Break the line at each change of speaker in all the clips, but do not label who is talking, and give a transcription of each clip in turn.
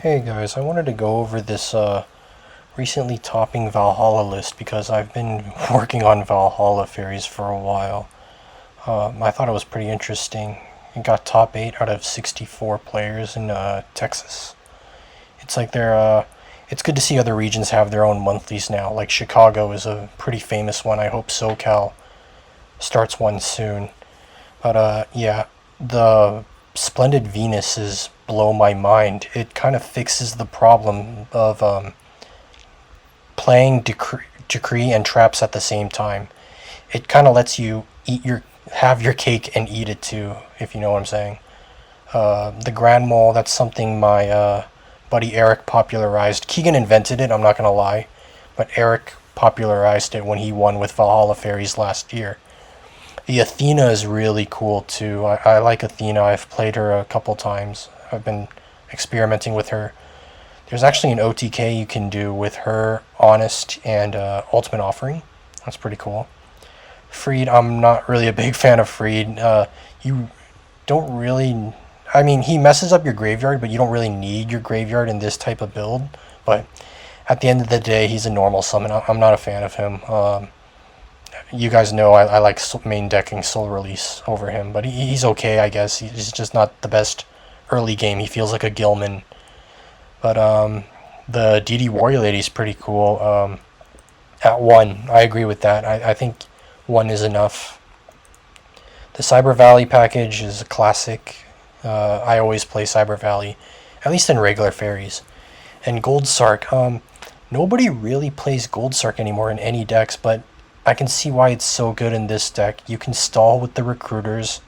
Hey guys, I wanted to go over this recently topping Valhalla list because I've been working on Valhalla Fairies for a while. I thought it was pretty interesting. It got top 8 out of 64 players in Texas. It's like it's good to see other regions have their own monthlies now. Like Chicago is a pretty famous one. I hope SoCal starts one soon. But yeah, the Splendid Venuses blow my mind. It kind of fixes the problem of playing decree and traps at the same time. It kind of lets you have your cake and eat it too, if you know what I'm saying. The Grand Mole, that's something my buddy Eric popularized. Keegan invented it, I'm not gonna lie, but Eric popularized it when he won with Valhalla Fairies last year. The Athena is really cool too. I like Athena. I've played her a couple times. I've been experimenting with her. There's actually an OTK you can do with her, Honest, and Ultimate Offering. That's pretty cool. Freed, I'm not really a big fan of Freed. You don't really. I mean, he messes up your graveyard, but you don't really need your graveyard in this type of build. But at the end of the day, he's a normal summon. I'm not a fan of him. You guys know I like main decking Soul Release over him, but he's okay, I guess. He's just not the best early game. He feels like a Gilman. But the DD Warrior Lady is pretty cool. At 1, I agree with that. I think 1 is enough. The Cyber Valley package is a classic. I always play Cyber Valley, at least in regular fairies. And Gold Sark. Nobody really plays Gold Sark anymore in any decks, but I can see why it's so good in this deck. You can stall with the recruiters.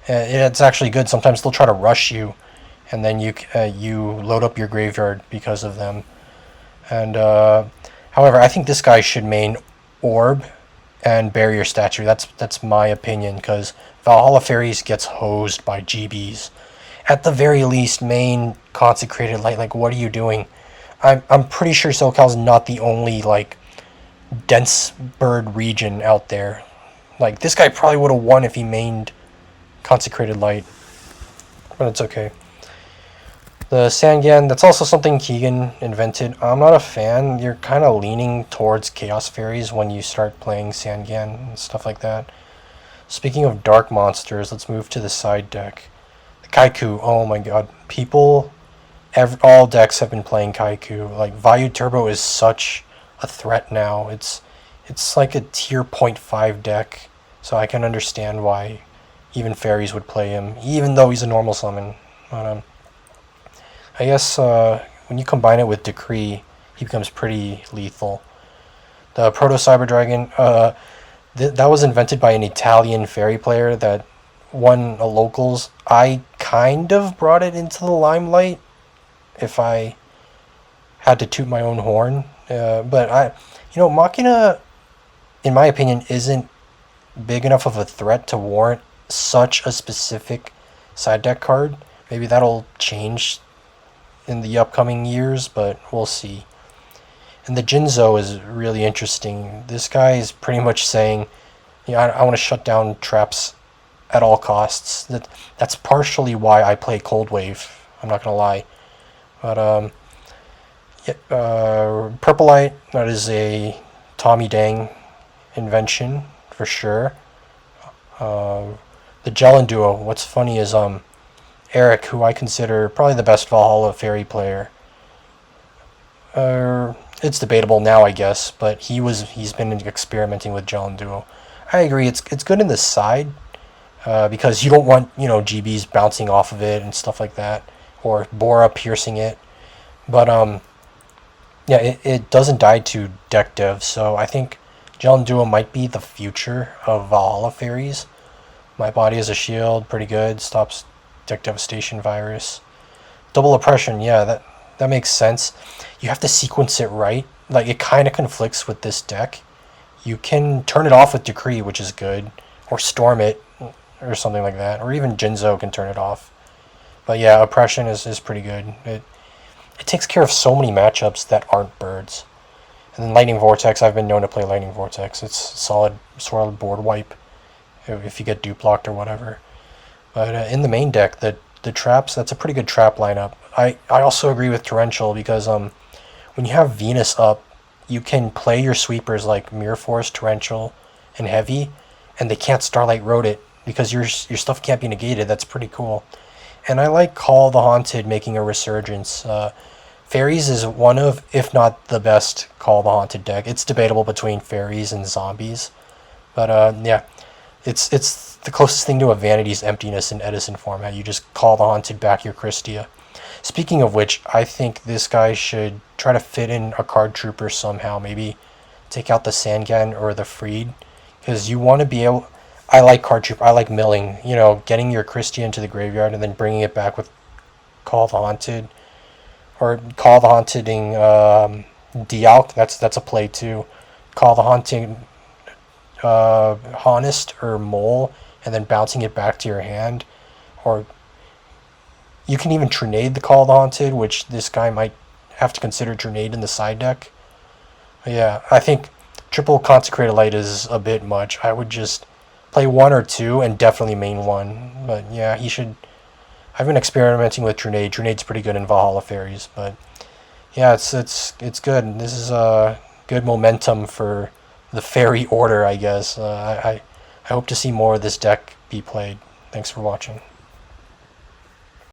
It's actually good. Sometimes they'll try to rush you, and then you load up your graveyard because of them. And however, I think this guy should main Orb and Barrier Statue. That's my opinion, because Valhalla Fairies gets hosed by GBs. At the very least, main Consecrated Light. Like, what are you doing? I'm pretty sure SoCal's not the only like dense bird region out there. Like, this guy probably would have won if he mained Consecrated Light, but it's okay. The Sangan, that's also something Keegan invented. I'm not a fan. You're kind of leaning towards Chaos Fairies when you start playing Sangan and stuff like that. Speaking of dark monsters, let's move to the side deck. The Kaiku, oh my god. All decks have been playing Kaiku. Like, Vayu Turbo is such a threat now. It's like a tier .5 deck, so I can understand why even fairies would play him, even though he's a normal summon. But, I guess when you combine it with Decree, he becomes pretty lethal. The Proto Cyber Dragon, that was invented by an Italian fairy player that won a locals. I kind of brought it into the limelight, if I had to toot my own horn. But Machina, in my opinion, isn't big enough of a threat to warrant such a specific side deck card. Maybe that'll change in the upcoming years, but we'll see. And the Jinzo is really interesting. This guy is pretty much saying, I want to shut down traps at all costs. That's partially why I play Cold Wave. I'm not gonna lie, but Purple Light, that is a Tommy Dang invention for sure. The Jellin Duo, what's funny is Eric, who I consider probably the best Valhalla Fairy player. It's debatable now, I guess, but he's been experimenting with Jellin Duo. I agree, it's good in the side, because you don't want, GBs bouncing off of it and stuff like that, or Bora piercing it. But yeah, it doesn't die to deck dev, so I think Jellin Duo might be the future of Valhalla Fairies. My Body is a Shield, pretty good, stops deck devastation virus. Double Oppression, yeah, that makes sense. You have to sequence it right. Like, it kind of conflicts with this deck. You can turn it off with Decree, which is good, or Storm it, or something like that, or even Jinzo can turn it off. But yeah, Oppression is pretty good. It takes care of so many matchups that aren't birds. And then Lightning Vortex, I've been known to play Lightning Vortex. It's solid board wipe if you get dupe locked or whatever. But in the main deck, the the traps, that's a pretty good trap lineup. I also agree with Torrential because when you have Venus up, you can play your sweepers like Mirror Force, Torrential, and Heavy, and they can't Starlight Road it because your stuff can't be negated. That's pretty cool. And I like Call of the Haunted making a resurgence. Fairies is one of, if not the best Call of the Haunted deck. It's debatable between Fairies and Zombies, but yeah, it's the closest thing to a Vanity's Emptiness in Edison format. You just Call the Haunted, back your Christia. Speaking of which, I think this guy should try to fit in a card trooper somehow. Maybe take out the Sangan or the Freed, because you want to be able. I like card trooper. I like milling. You know, getting your Christia into the graveyard and then bringing it back with Call the Haunted, or Call the Haunting Dialk. That's a play too. Call the Haunting Honest or Mole, and then bouncing it back to your hand, or you can even Trinade the Call of the Haunted, which this guy might have to consider Trinade in the side deck. But yeah, I think triple Consecrated Light is a bit much. I would just play one or two and definitely main one. But yeah, he should. I've been experimenting with Trinade. Trinade's pretty good in Valhalla Fairies, but yeah, it's good. This is a good momentum for the fairy order, I guess. I hope to see more of this deck be played. Thanks for watching.